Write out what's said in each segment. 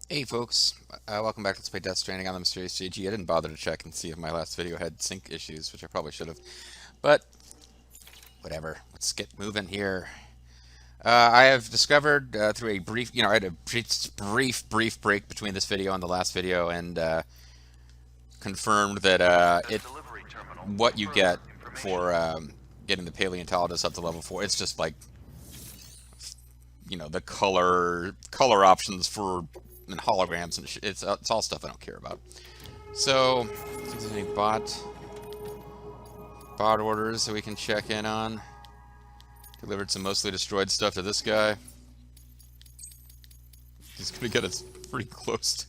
Hey folks, welcome back to Let's Play Death Stranding on the Mysterious JG. I didn't bother to check and see if my last video had sync issues, which I probably should have, but whatever. Let's get moving here. I have discovered through a brief, I had a brief break between this video and the last video, and confirmed that what you get for getting the paleontologist up to level 4, it's just like, the color options for and holograms and it's all stuff I don't care about. So, if there's any bot orders that we can check in on. Delivered some mostly destroyed stuff to this guy. He's gonna get us pretty close to,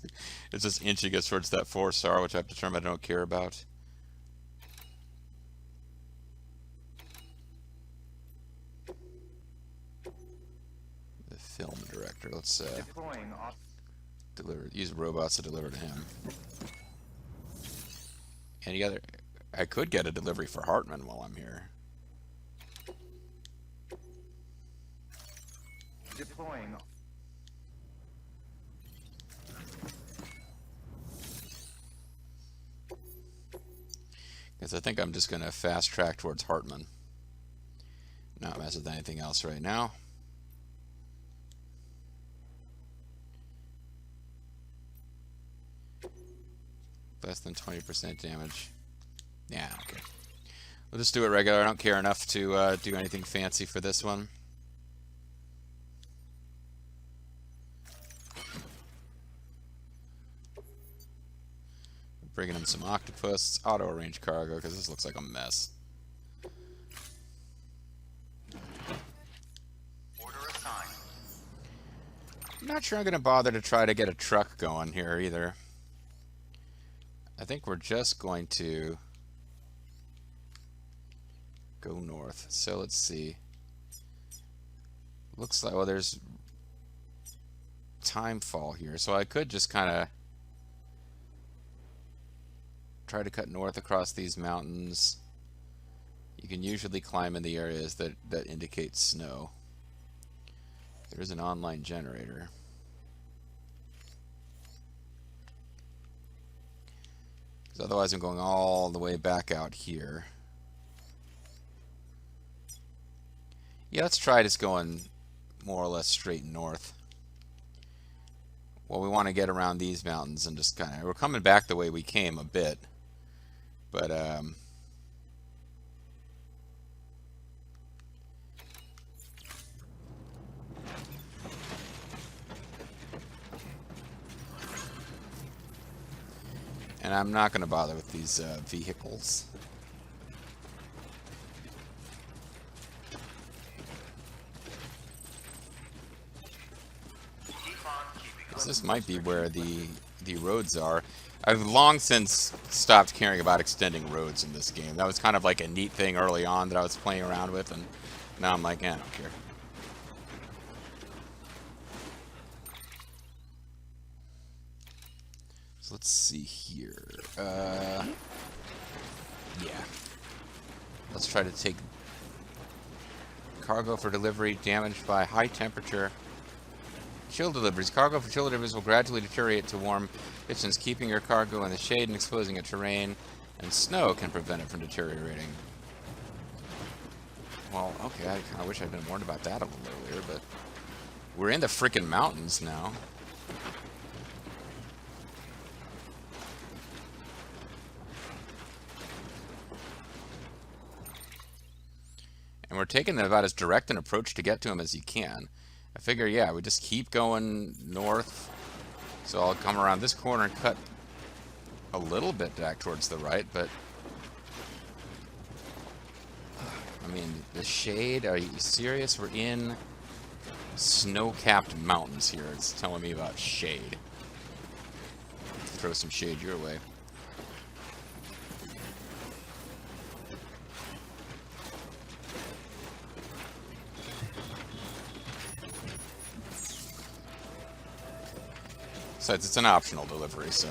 it's just inching us towards that 4-star, which I've determined I don't care about. The film director, let's use robots to deliver to him. Any other? I could get a delivery for Heartman while I'm here. Deploying. Because I think I'm just going to fast track towards Heartman. Not mess with anything else right now. Less than 20% damage. Yeah, okay. We'll just do it regular. I don't care enough to do anything fancy for this one. Bringing him some octopus, auto arrange cargo, because this looks like a mess. Order assigned. I'm not sure I'm going to bother to try to get a truck going here either. I think we're just going to go north. So let's see. Looks like, well, there's time fall here, so I could just kind of try to cut north across these mountains. You can usually climb in the areas that indicate snow. There is an online generator. Because otherwise I'm going all the way back out here. Yeah, let's try just going more or less straight north. Well, we want to get around these mountains and just kind of, we're coming back the way we came a bit. But, and I'm not going to bother with these vehicles. This might be where the roads are. I've long since stopped caring about extending roads in this game. That was kind of like a neat thing early on that I was playing around with, and now I'm like, I don't care. So let's see here. Yeah. Let's try to take cargo for delivery damaged by high temperature. Chill deliveries. Cargo for chill deliveries will gradually deteriorate to warm conditions, keeping your cargo in the shade and exposing it to rain, and snow can prevent it from deteriorating. Well, okay, I kind of wish I'd been warned about that a little earlier, but we're in the frickin' mountains now. And we're taking about as direct an approach to get to him as you can. I figure, yeah, we just keep going north. So I'll come around this corner and cut a little bit back towards the right, but I mean, the shade, are you serious? We're in snow-capped mountains here. It's telling me about shade. Throw some shade your way. Besides, it's an optional delivery, so.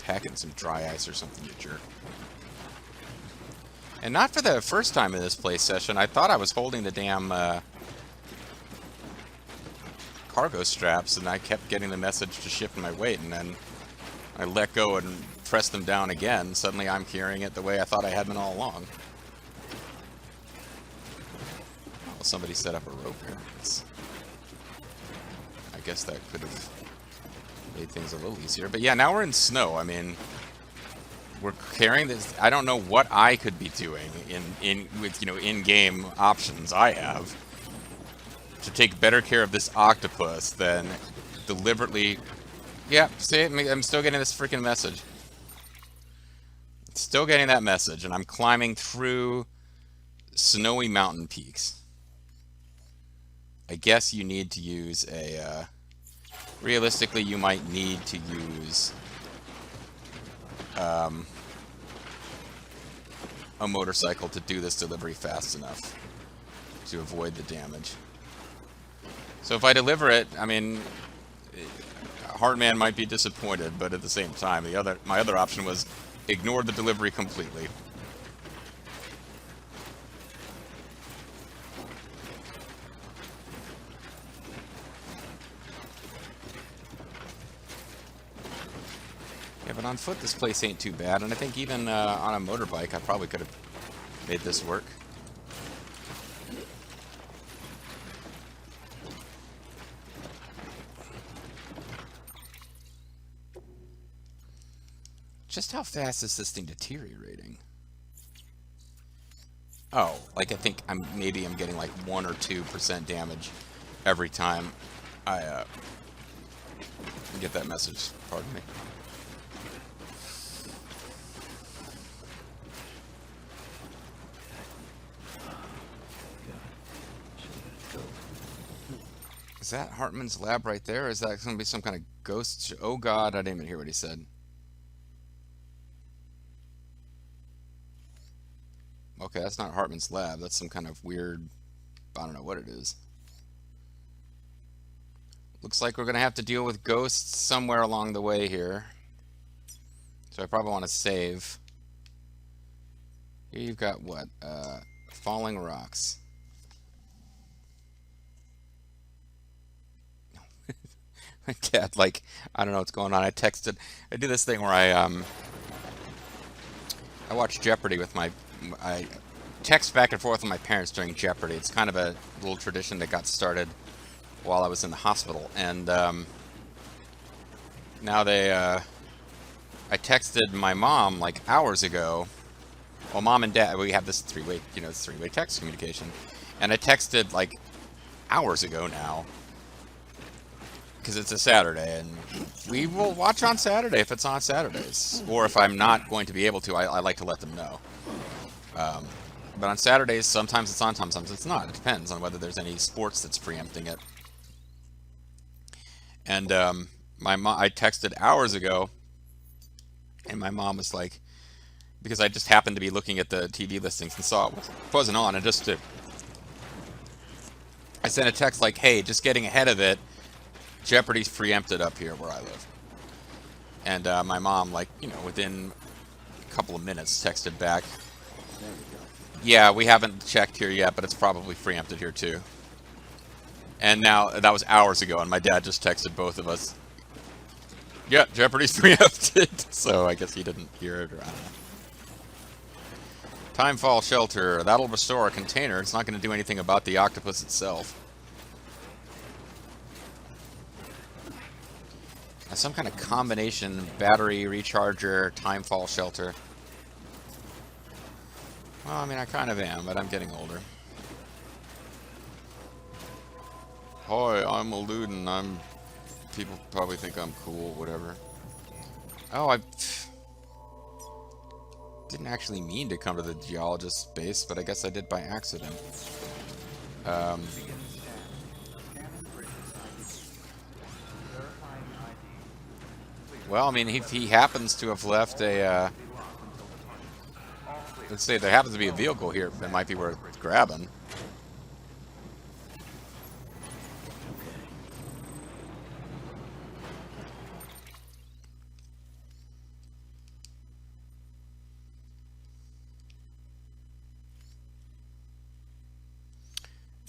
Packing some dry ice or something, you jerk. And not for the first time in this play session. I thought I was holding the damn cargo straps, and I kept getting the message to shift my weight, and then I let go and pressed them down again. Suddenly I'm carrying it the way I thought I had been all along. Well, somebody set up a rope here. I guess that could have made things a little easier. But yeah, now we're in snow. I mean, we're carrying this. I don't know what I could be doing with in-game options I have to take better care of this octopus than deliberately. Yeah, see, I'm still getting this freaking message. Still getting that message, and I'm climbing through snowy mountain peaks. I guess you need to use a. Realistically, you might need to use a motorcycle to do this delivery fast enough to avoid the damage. So if I deliver it, I mean, Heartman might be disappointed, but at the same time, my other option was ignore the delivery completely. Yeah, but on foot, this place ain't too bad, and I think even on a motorbike, I probably could have made this work. Just how fast is this thing deteriorating? Oh, like I think maybe I'm getting like 1 or 2% damage every time I get that message. Pardon me. Is that Heartman's lab right there? Or is that going to be some kind of ghost? Oh God, I didn't even hear what he said. Okay, that's not Heartman's lab. That's some kind of weird, I don't know what it is. Looks like we're going to have to deal with ghosts somewhere along the way here. So I probably want to save. Here you've got what? Falling rocks. My cat, like, I don't know what's going on. I do this thing where I watch Jeopardy with I text back and forth with my parents during Jeopardy. It's kind of a little tradition that got started while I was in the hospital. And now I texted my mom like hours ago. Well, mom and dad, we have this three-way text communication. And I texted like hours ago now, because it's a Saturday, and we will watch on Saturday if it's on Saturdays. Or if I'm not going to be able to, I like to let them know. But on Saturdays, sometimes it's on, sometimes it's not. It depends on whether there's any sports that's preempting it. And I texted hours ago, and my mom was like, because I just happened to be looking at the TV listings and saw it wasn't on, and I sent a text like, hey, just getting ahead of it, Jeopardy's preempted up here where I live. And my mom, like, within a couple of minutes, texted back, yeah, we haven't checked here yet, but it's probably preempted here too. And now, that was hours ago, and my dad just texted both of us, yeah, Jeopardy's preempted. So I guess he didn't hear it, or I don't know. Timefall shelter, that'll restore a container. It's not going to do anything about the octopus itself. Some kind of combination battery recharger, timefall shelter. Well, I mean, I kind of am, but I'm getting older. Hi, I'm Eluden. People probably think I'm cool, whatever. Oh, I didn't actually mean to come to the geologist's base, but I guess I did by accident. Well, I mean, if he happens to have left a, let's say there happens to be a vehicle here that might be worth grabbing.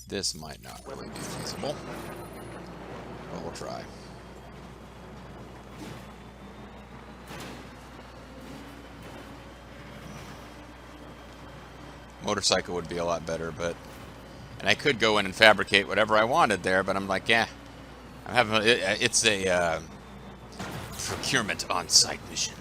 This might not really be feasible, but we'll try. Motorcycle would be a lot better, but... And I could go in and fabricate whatever I wanted there, but I'm like, yeah. I'm having... It's a procurement on-site mission.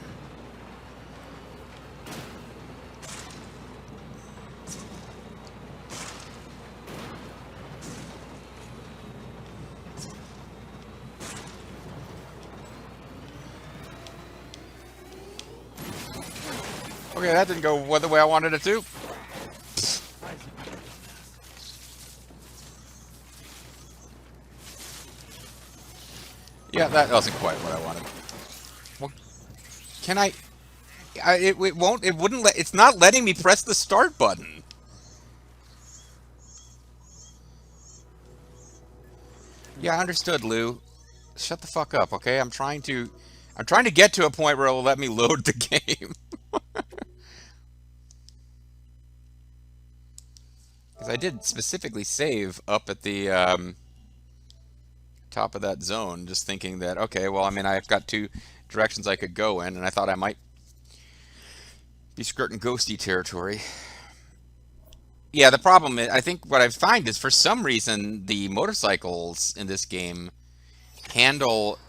Okay, that didn't go the way I wanted it to. Yeah, that wasn't quite what I wanted. Well, can I... it won't... It wouldn't let... It's not letting me press the start button. Yeah, understood, Lou. Shut the fuck up, okay? I'm trying to get to a point where it will let me load the game. Because I did specifically save up at the top of that zone, just thinking that, okay, well, I mean, I've got two directions I could go in, and I thought I might be skirting ghosty territory. Yeah, the problem is, I think what I find is, for some reason, the motorcycles in this game handle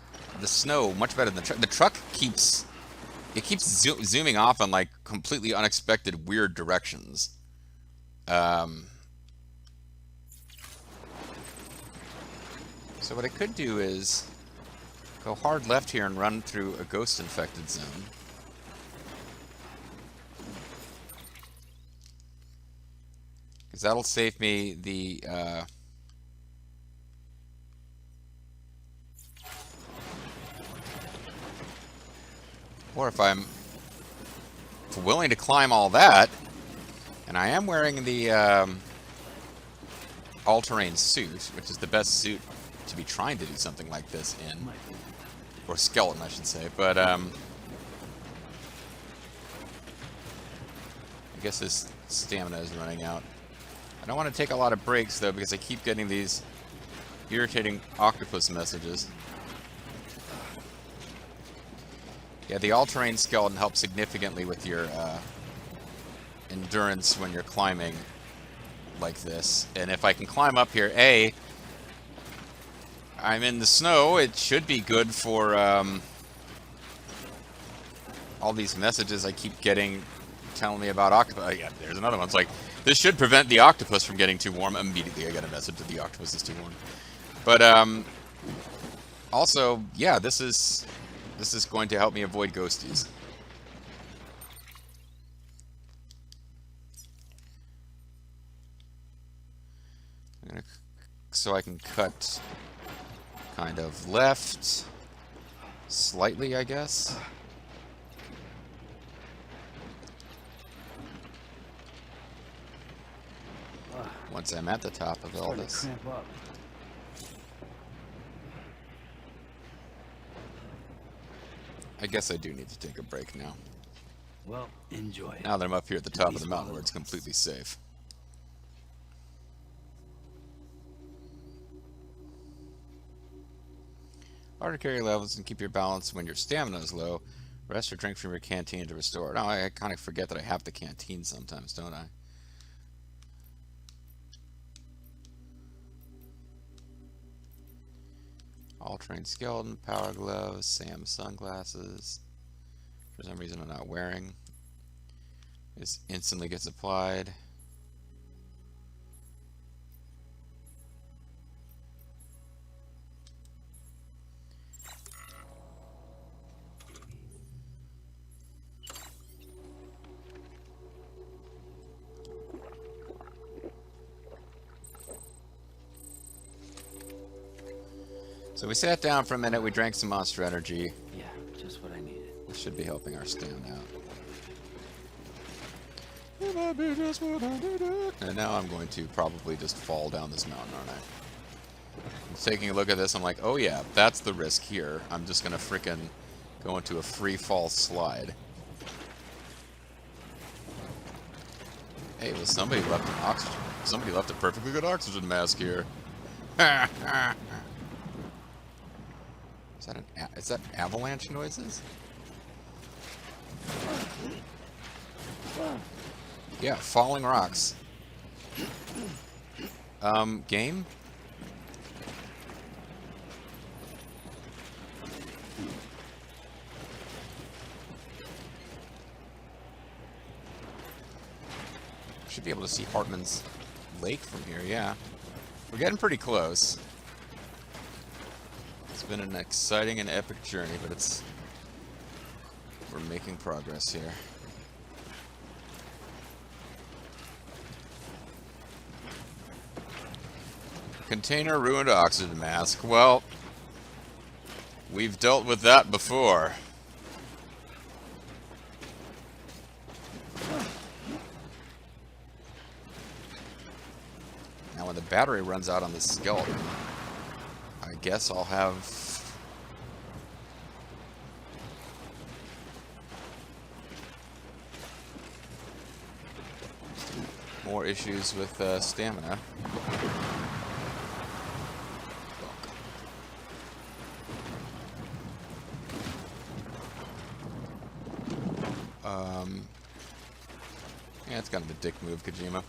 the snow much better than the truck. The truck keeps zooming off on like completely unexpected weird directions. So what I could do is go hard left here and run through a ghost infected zone. Because that'll save me the or if I'm willing to climb all that, and I am wearing the all-terrain suit, which is the best suit to be trying to do something like this in, or skeleton, I should say. But I guess this stamina is running out. I don't want to take a lot of breaks though, because I keep getting these irritating octopus messages. Yeah, the all-terrain skeleton helps significantly with your endurance when you're climbing like this. And if I can climb up here, I'm in the snow. It should be good for all these messages I keep getting telling me about octopus. Yeah, there's another one. It's like, this should prevent the octopus from getting too warm. Immediately I get a message that the octopus is too warm. But also, yeah, this is going to help me avoid ghosties. So I can cut kind of left slightly, I guess. Once I'm at the top of all this. I guess I do need to take a break now. Well, enjoy. Now that I'm up here at the top of the mountain where it's completely safe. Hard to carry levels and keep your balance when your stamina is low. Rest or drink from your canteen to restore. No, I kind of forget that I have the canteen sometimes, don't I? All-terrain skeleton, power gloves, Sam sunglasses. For some reason I'm not wearing. This instantly gets applied. So we sat down for a minute, we drank some Monster Energy. Yeah, just what I needed. This should be helping our stamina out. It might be just what I needed. And now I'm going to probably just fall down this mountain, aren't I? I'm taking a look at this, I'm like, oh yeah, that's the risk here. I'm just gonna frickin' go into a free fall slide. Hey, was somebody left an oxygen? Somebody left a perfectly good oxygen mask here. Is that avalanche noises? Yeah, falling rocks. Game? Should be able to see Heartman's lake from here, yeah. We're getting pretty close. It's been an exciting and epic journey, but we're making progress here. Container ruined oxygen mask. Well, we've dealt with that before. Now when the battery runs out on this skeleton, I guess I'll have... more issues with stamina. Yeah, it's kind of a dick move, Kojima.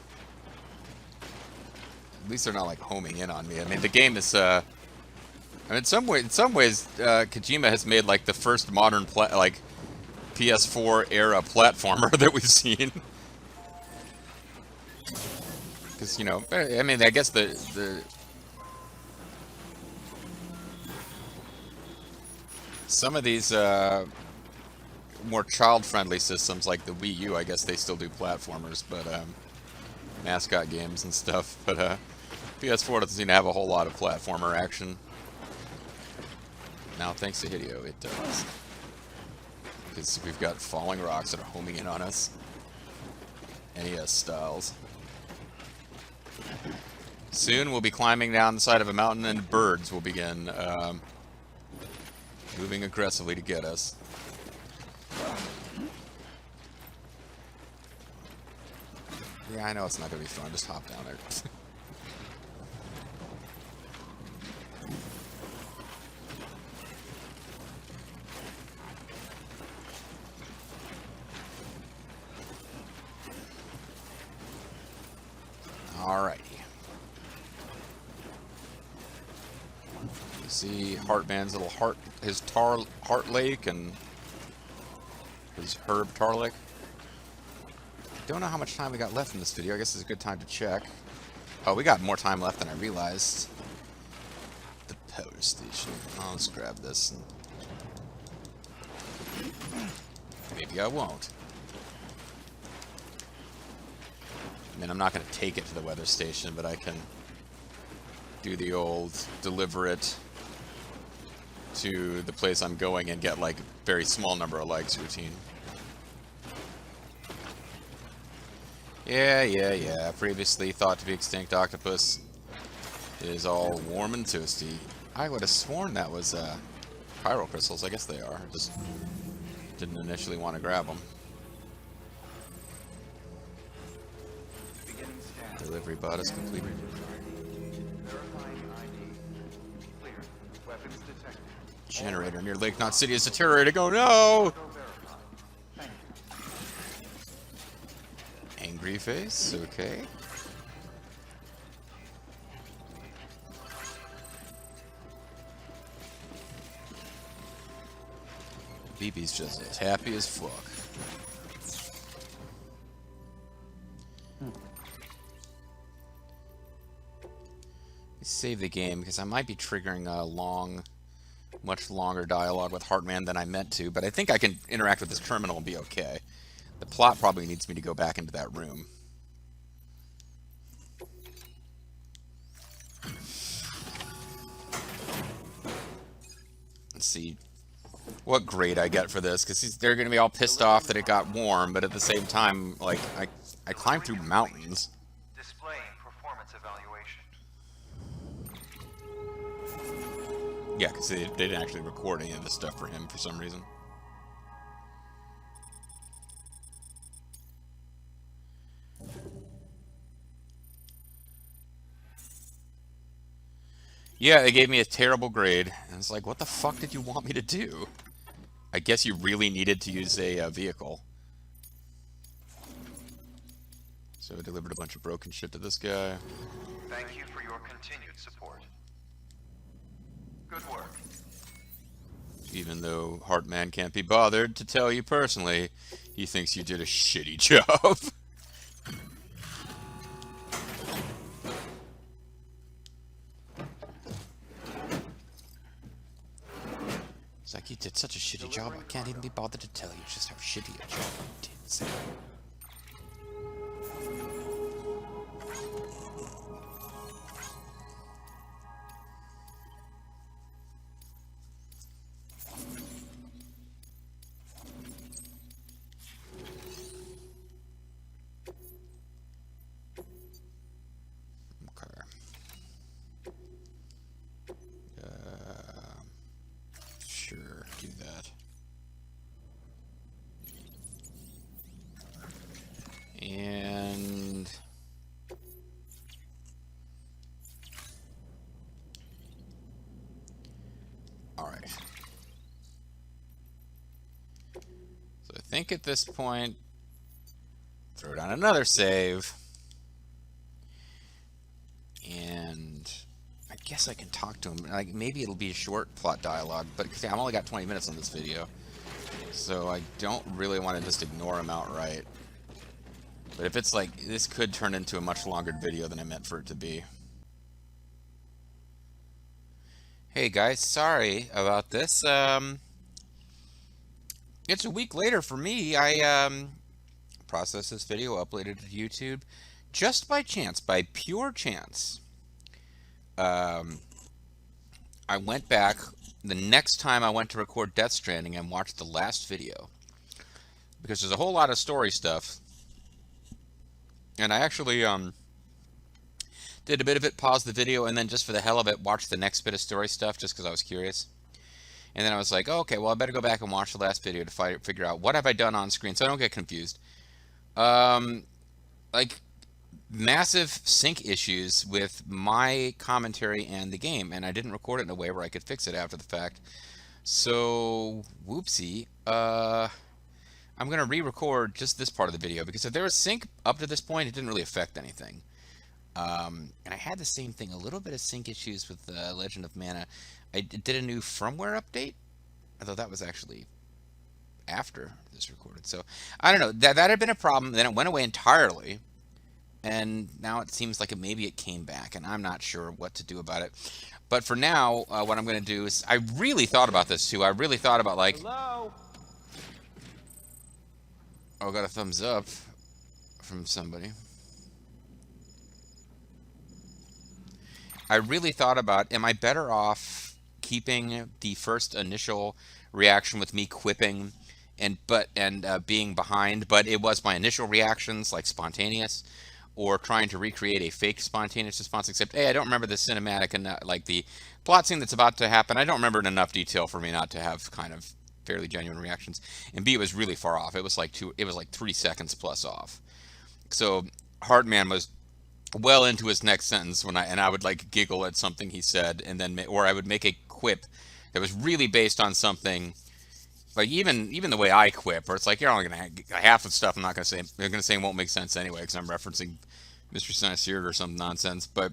At least they're not like homing in on me. I mean, the game is. I mean, in some ways, Kojima has made like the first modern like PS4 era platformer that we've seen. Because I mean, I guess the some of these more child-friendly systems like the Wii U, I guess they still do platformers, but mascot games and stuff. But PS4 doesn't seem to have a whole lot of platformer action. Now, thanks to Hideo, it does. Because we've got falling rocks that are homing in on us. NES styles. Soon we'll be climbing down the side of a mountain and birds will begin moving aggressively to get us. Yeah, I know it's not going to be fun. Just hop down there. Alrighty. You see Heartman's little heart lake and his herb tar lake. Don't know how much time we got left in this video. I guess it's a good time to check. Oh, we got more time left than I realized. The power station. Oh, let's grab this. Maybe I won't. I mean, I'm not going to take it to the weather station, but I can do the old deliver it to the place I'm going and get like a very small number of likes routine. Yeah. Previously thought to be extinct octopus is all warm and toasty. I would have sworn that was pyro crystals. I guess they are. Just didn't initially want to grab them. Delivery bot is completed. Generator near Lake Knot City is deteriorating. Oh no! Angry face, okay. BB's just as happy as fuck. Save the game because I might be triggering a much longer dialogue with Heartman than I meant to, but I think I can interact with this terminal and be okay. The plot probably needs me to go back into that room. Let's see what grade I get for this, because they're going to be all pissed off that it got warm, but at the same time, like, I climbed through mountains. Displaying performance evaluation. Yeah, because they didn't actually record any of this stuff for him for some reason. Yeah, they gave me a terrible grade, and it's like, what the fuck did you want me to do? I guess you really needed to use a vehicle. So I delivered a bunch of broken shit to this guy. Thank you for your continued support. Good work. Even though Heartman can't be bothered to tell you personally, he thinks you did a shitty job. It's like, you did such a shitty job, I can't even be bothered to tell you just how shitty a job you did. So, okay. Sure, do that. And all right. So I think at this point, throw down another save, and I guess I can talk to him. Like, maybe it'll be a short plot dialogue, but cause I've only got 20 minutes on this video, so I don't really want to just ignore him outright. But if it's like, this could turn into a much longer video than I meant for it to be. Hey guys, sorry about this. It's a week later for me. I processed this video, uploaded it to YouTube, just by chance, by pure chance. Um, I went back the next time I went to record Death Stranding and watched the last video, because there's a whole lot of story stuff, and I actually did a bit of it, paused the video, and then just for the hell of it, watched the next bit of story stuff just because I was curious. And then I was like, oh, okay, well, I better go back and watch the last video to figure out what have I done on screen so I don't get confused. Like, massive sync issues with my commentary and the game, and I didn't record it in a way where I could fix it after the fact. So, whoopsie. I'm going to re-record just this part of the video, because if there was sync up to this point, it didn't really affect anything. And I had the same thing, a little bit of sync issues with Legend of Mana. I did a new firmware update, although that was actually after this recorded. So, I don't know. That had been a problem. Then it went away entirely. And now it seems like maybe it came back, and I'm not sure what to do about it. But for now, what I'm going to do is, I really thought about this too. I really thought about, like, Hello? oh, got a thumbs up from somebody. I really thought about, am I better off keeping the first initial reaction with me quipping and being behind, but it was my initial reactions, like spontaneous, or trying to recreate a fake spontaneous response, except A, I don't remember the cinematic and like the plot scene that's about to happen. I don't remember in enough detail for me not to have kind of fairly genuine reactions. And B, it was really far off. It was like 3 seconds plus off. So Heartman was well into his next sentence when I would like giggle at something he said, and then or I would make a quip that was really based on something, like even the way I quip, where it's like, you're only gonna half of stuff I'm not gonna say. I'm gonna say won't make sense anyway because I'm referencing Mr. Sincere or some nonsense. But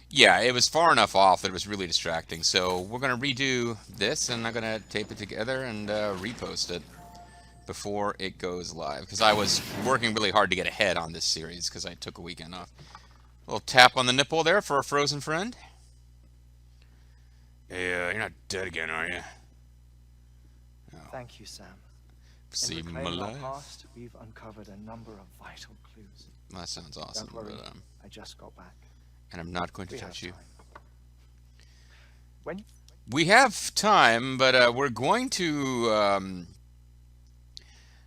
yeah, it was far enough off that it was really distracting. So we're gonna redo this, and I'm gonna tape it together and repost it before it goes live, because I was working really hard to get ahead on this series because I took a weekend off. A little tap on the nipple there for a frozen friend. Yeah, you're not dead again, are you? Thank you, Sam. See In my reclaiming our life. past, we've uncovered a number of vital clues. Well, that sounds awesome, Don't worry, but I just got back. and I'm not going to We have touch you. time. When We have time, but we're going to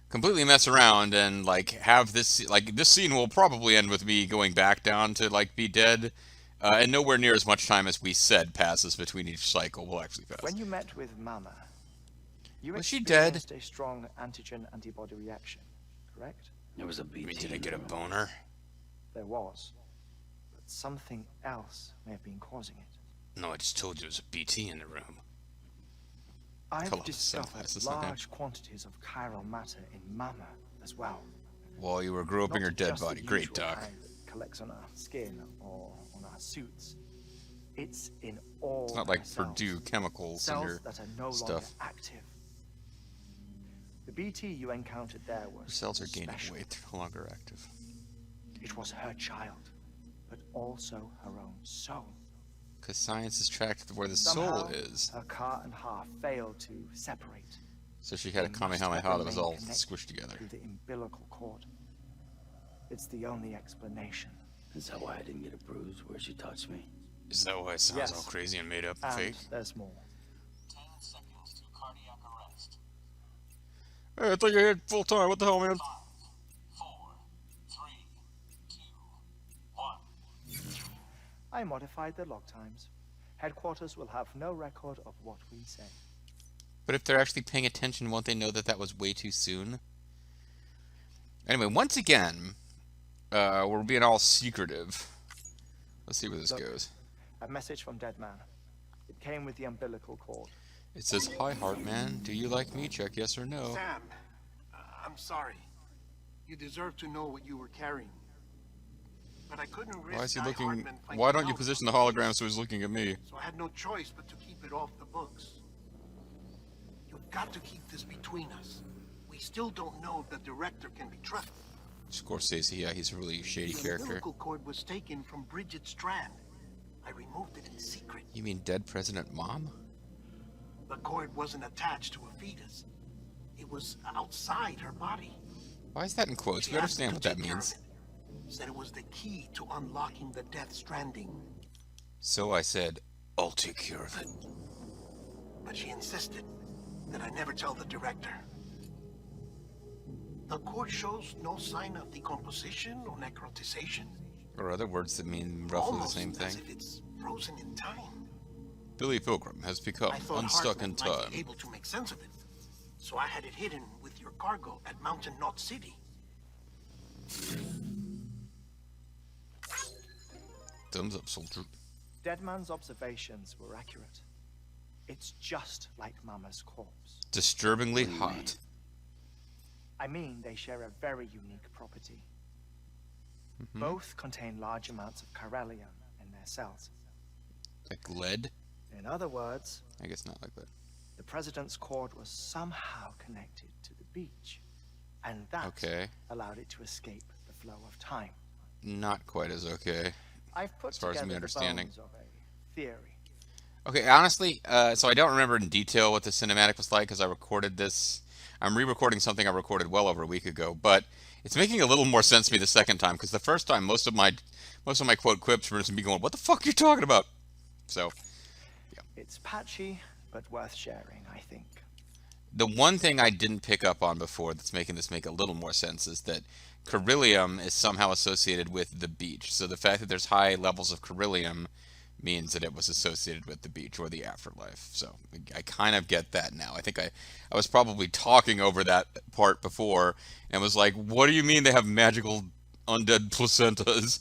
completely mess around and like have this, like, this scene will probably end with me going back down to like be dead, and nowhere near as much time as we said passes between each cycle will actually pass. when you met with Mama, you Was she dead? experienced a strong antigen-antibody reaction, correct? There was a I BT. mean, did I get a boner? There was. But something else may have been causing it. No, I just told you there was a BT in the room. I've Colossal discovered synthesizes, not him. large quantities of chiral matter in Mammoth as well. While you were groping her Not dead just the body. Great, usual Doc. kind that collects on our skin or on our suits. It's in all It's not our like cells. Purdue chemicals in Cells your that are no longer stuff. active. The BT you encountered there Her was cells are gaining special. weight. They're no longer active. It was her child, but also her own soul. Because science is tracked to where the Somehow, soul is. her car and half failed to separate. So she had a They must have Kamehameha that was all remained squished together. through the umbilical cord. It's the only explanation. Is that why I didn't get a bruise where she touched me? Is that why it sounds Yes. all crazy and made up and And fake? there's more. 10 seconds to cardiac arrest. Hey, I thought you had full time. What the hell, man? 5, 4, 3, 2, 1. I modified the log times. Headquarters will have no record of what we say. But if they're actually paying attention, won't they know that that was way too soon? Anyway, once again, we're being all secretive. Let's see where this Look. goes. A message from Dead Man. It came with the umbilical cord. It says, "Hi, Heartman. Do you like me? Check yes or no." Sam, I'm sorry. You deserve to know what you were carrying. But I couldn't risk Why is he Guy looking? Heartman finding Why don't you out position the about hologram so he's looking at me? So I had no choice but to keep it off the books. You've got to keep this between us. We still don't know if the director can be trusted. Scorsese, yeah, he's a really shady The character. umbilical cord was taken from Bridget Strand. I removed it in secret. You mean dead President Mom? The cord wasn't attached to a fetus. It was outside her body. Why is that in quotes? She We asked me understand to what that take care of means. it. Said it was the key to unlocking the Death Stranding. So I said, "I'll take care of it." But she insisted that I never tell the director. The cord shows no sign of decomposition or necrotization. Or other words that mean roughly the Almost same as thing. if it's frozen in time. Billy Pilgrim has become I thought unstuck Heartman in might be time. able to make sense of it. So I had it hidden with your cargo at Mountain Knot City. Thumbs up, soldier. Dead Man's observations were accurate. It's just like Mama's corpse. Disturbingly What do you hot. mean? I mean, they share a very unique property. Mm-hmm. Both contain large amounts of chiralium in their cells. Like lead? In other words, I guess not like that. the president's cord was somehow connected to the beach, and that Okay. allowed it to escape the flow of time. Not quite as okay. I've put As far as together me the understanding. bones of a theory. Okay, honestly, so I don't remember in detail what the cinematic was like because I recorded this. I'm re-recording something I recorded well over a week ago, but it's making a little more sense to me the second time because the first time most of my quote quips were just me going, "What the fuck are you talking about?" So It's patchy, but worth sharing, I think. the one thing I didn't pick up on before that's making this make a little more sense is that beryllium is somehow associated with the beach. So the fact that there's high levels of beryllium means that it was associated with the beach or the afterlife. So I kind of get that now. I think I was probably talking over that part before and was like, what do you mean they have magical undead placentas?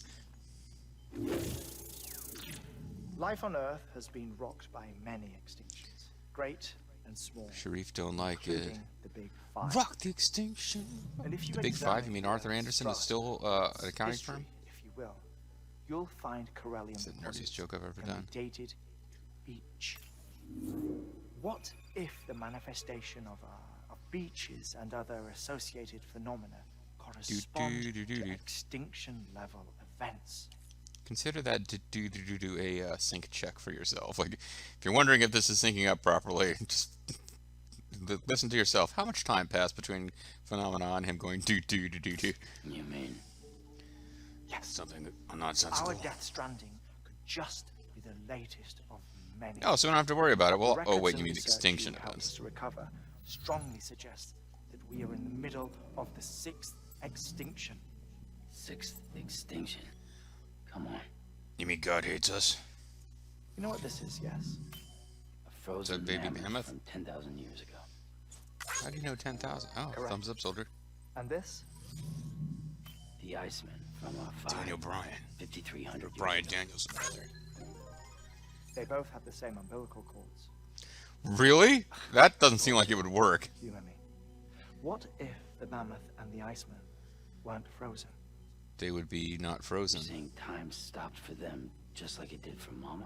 Life on Earth has been rocked by many extinctions, great and small, Sharif don't like it. including the Big Five. Rock the extinction. And if you The Big Five, you mean examine Arthur Earth's Anderson is trust, still an accounting history, firm? if you will, you'll find chiralium It's the deposits nerdiest joke I've ever can done. be dated beach. What if the manifestation of beaches and other associated phenomena correspond do-do-do-do-do. to extinction level events? Consider that to do a sync check for yourself. Like, if you're wondering if this is syncing up properly, just listen to yourself. How much time passed between phenomena and him going do? You mean? Yes, Something our nonsensical. Death Stranding could just be the latest of many. Oh, so we don't have to worry about it. Well, The oh wait, records you and mean research extinction you helped us events? to recover strongly suggests that we are in the middle of the 6th extinction. 6th extinction. Come on. You mean God hates us? You know what this is, yes? A frozen baby mammoth mammoth? from 10,000 years ago. How do you know 10,000? Oh, Correct. thumbs up, soldier. And this? The Iceman from a fire Daniel Bryan. 5,300 Or years Bryan ago. Danielson, rather. They both had the same umbilical cords. Really? That doesn't seem like it would work. Humor me. What if the Mammoth and the Iceman weren't frozen? They would be not You're frozen. saying time stopped for them just like it did for Mama?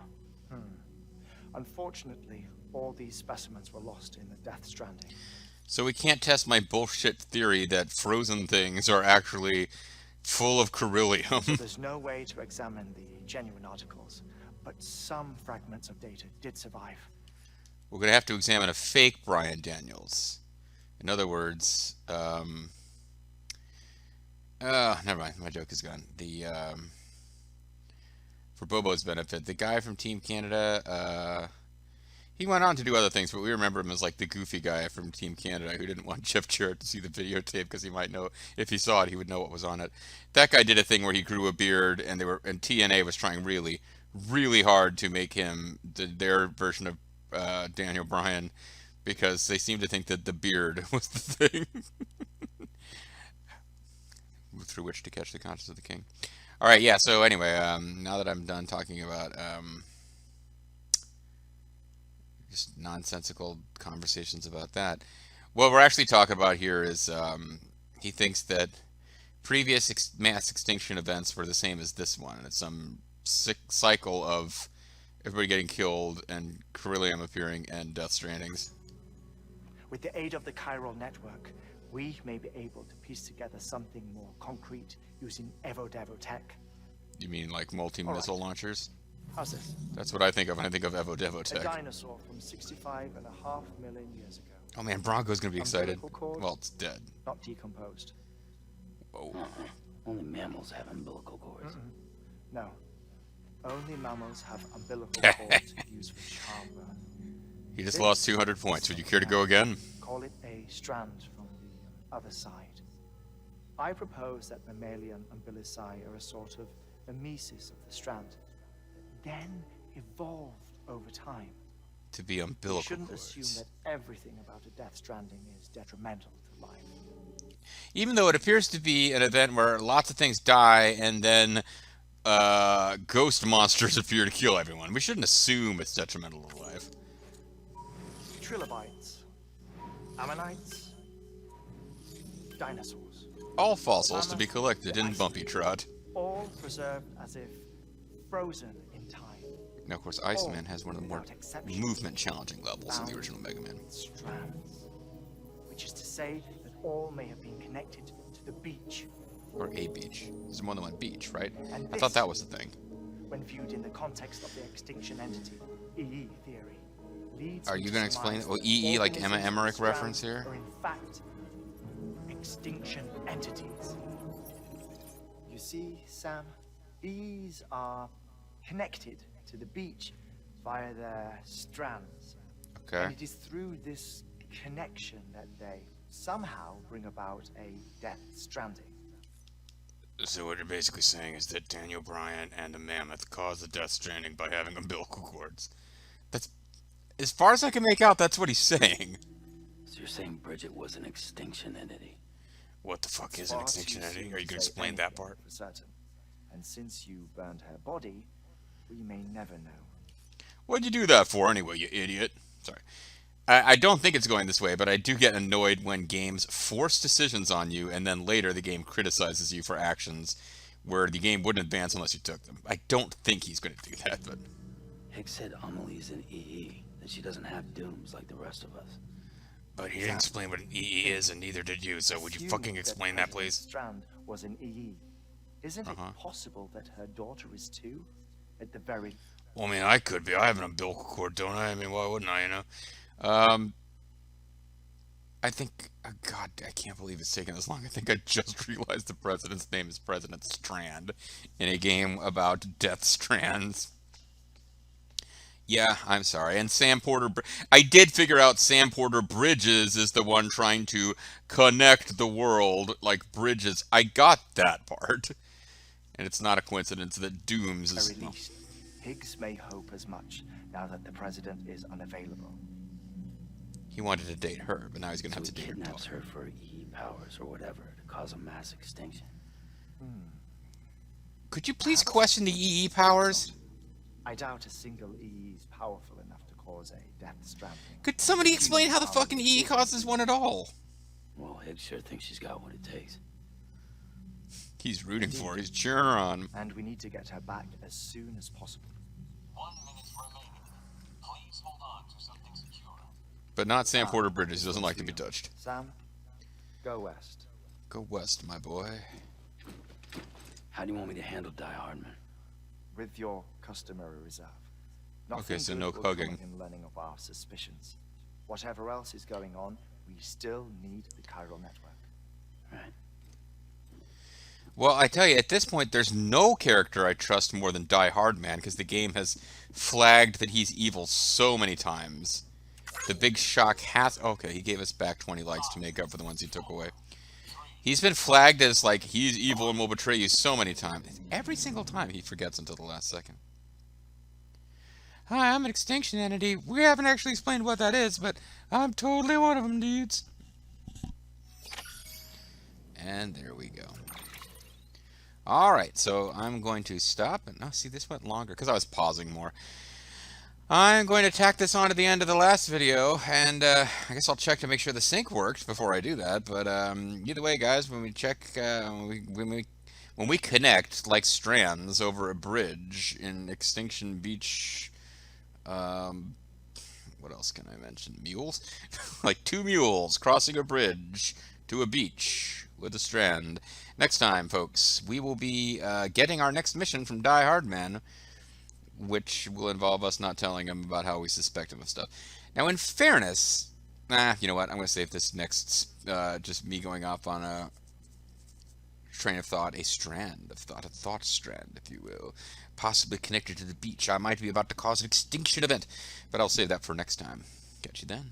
Unfortunately, all these specimens were lost in the Death Stranding. So we can't test my bullshit theory that frozen things are actually full of So beryllium. there's no way to examine the genuine articles, but some fragments of data did survive. We're going to have to examine a fake Brian Daniels. In other words, never mind, my joke is gone. For Bobo's benefit, the guy from Team Canada, he went on to do other things, but we remember him as like the goofy guy from Team Canada who didn't want Jeff Jarrett to see the videotape because he might know, if he saw it, he would know what was on it. That guy did a thing where he grew a beard, and TNA was trying really, really hard to make him their version of Daniel Bryan, because they seemed to think that the beard was the thing through which to catch the conscience of the king. All right, yeah. So anyway, now that I'm done talking about just nonsensical conversations about that, what we're actually talking about here is he thinks that previous mass extinction events were the same as this one. It's some cycle of everybody getting killed and beryllium appearing and death strandings. With the aid of the chiral network, we may be able to piece together something more concrete using Evo-Devo tech. You mean like multi-missile launchers? How's this? That's what I think of when I think of Evo-Devo A tech. dinosaur from 65.5 million years ago. Oh man, Bronco's gonna be excited. Umbilical cord? Well, it's dead. Not decomposed. Whoa. Only mammals have umbilical cords. No. Only mammals have umbilical cords used for childbirth. He just lost 200 points. Would you care to go again? Call it a strand from the other side. I propose that mammalian umbilici are a sort of mimesis of the strand, then evolved over time. To be We umbilical shouldn't cords. assume that everything about a death stranding is detrimental to life. Even though it appears to be an event where lots of things die and then ghost monsters appear to kill everyone, we shouldn't assume it's detrimental to life. Trilobites, ammonites, dinosaurs, All fossils to be collected in Bumpy Trot. all preserved as if frozen in time. Now, of course, Iceman has one of the more Without exception, movement challenging levels in the bound original Mega Man. with strands, which is to say that all may have been connected to the beach. Or a beach. There's more than one beach, right? And I thought this- that was the thing. When viewed in the context of the extinction entity, EE theory, leads Are me you to going to explain surmise it? Oh, that EE, like organisms Emma with Emmerich strands reference here? Are in fact extinction entities. You see, Sam, EEs are connected to the beach via their strands. Okay. And it is through this connection that they somehow bring about a death stranding. So what you're basically saying is that Daniel Bryan and the Mammoth caused the death stranding by having umbilical cords. That's, as far as I can make out, that's what he's saying. So you're saying Bridget was an extinction entity? What the fuck It's is an far extinction too entity? soon Are you to going to say explain that anything part? For certain. And since you burned her body, we may never know. What'd you do that for anyway, you idiot? Sorry. I don't think it's going this way, but I do get annoyed when games force decisions on you and then later the game criticizes you for actions where the game wouldn't advance unless you took them. I don't think he's going to do that, but... Hicks said Amelie's an EE, that she doesn't have dooms like the rest of us. But he didn't explain what an EE is, and neither did you, so would you Assume fucking explain that, President please? Strand was an EE. Isn't Uh-huh. it possible that her daughter is too? At the very Well, I mean, I could be. I have an umbilical cord, don't I? I mean, why wouldn't I, you know? I think... Oh God, I can't believe it's taken this long. I think I just realized the president's name is President Strand in a game about death strands. Yeah, I'm sorry. And Sam Porter... I did figure out Sam Porter Bridges is the one trying to connect the world like bridges. I got that part. And it's not a coincidence that Dooms is... very least, Higgs may hope as much now that the president is unavailable. He wanted to date her, but now he's going to So have to he date her kidnaps daughter. her for EE powers or whatever to cause a mass extinction. Could you please question the EE powers? I doubt a single EE is powerful enough to cause a death stranding. Could somebody explain how the fucking EE causes one at all? Well, Higgs sure thinks she's got what it takes. He's rooting for her. He's cheering her on. And we need to get her back as soon as possible. 1 minute remaining. Please hold on to something secure. But not Sam Porter Bridges. He doesn't like to be touched. Sam, go west. Go west, my boy. How do you want me to handle Die Hardman? With your customary reserve. Okay, so good no will come hugging. of him learning of our suspicions. Whatever else is going on, we still need the chiral network. Right. Well, I tell you, at this point, there's no character I trust more than Die Hardman, because the game has flagged that he's evil so many times. The big shock has... Okay, he gave us back 20 likes to make up for the ones he took away. He's been flagged as, like, he's evil and will betray you so many times. Every single time he forgets until the last second. Hi, I'm an extinction entity. We haven't actually explained what that is, but I'm totally one of them, dudes. And there we go. Alright, so I'm going to stop. And now, see, this went longer because I was pausing more. I'm going to tack this on to the end of the last video, and I guess I'll check to make sure the sync worked before I do that. But either way, guys, when we check, when we connect like strands over a bridge in Extinction Beach, what else can I mention? Mules, like 2 mules crossing a bridge to a beach with a strand. Next time, folks, we will be getting our next mission from Die Hardman, which will involve us not telling him about how we suspect him of stuff. Now, in fairness, you know what? I'm going to save this next, just me going off on a train of thought, a strand of thought, a thought strand, if you will, possibly connected to the beach. I might be about to cause an extinction event, but I'll save that for next time. Catch you then.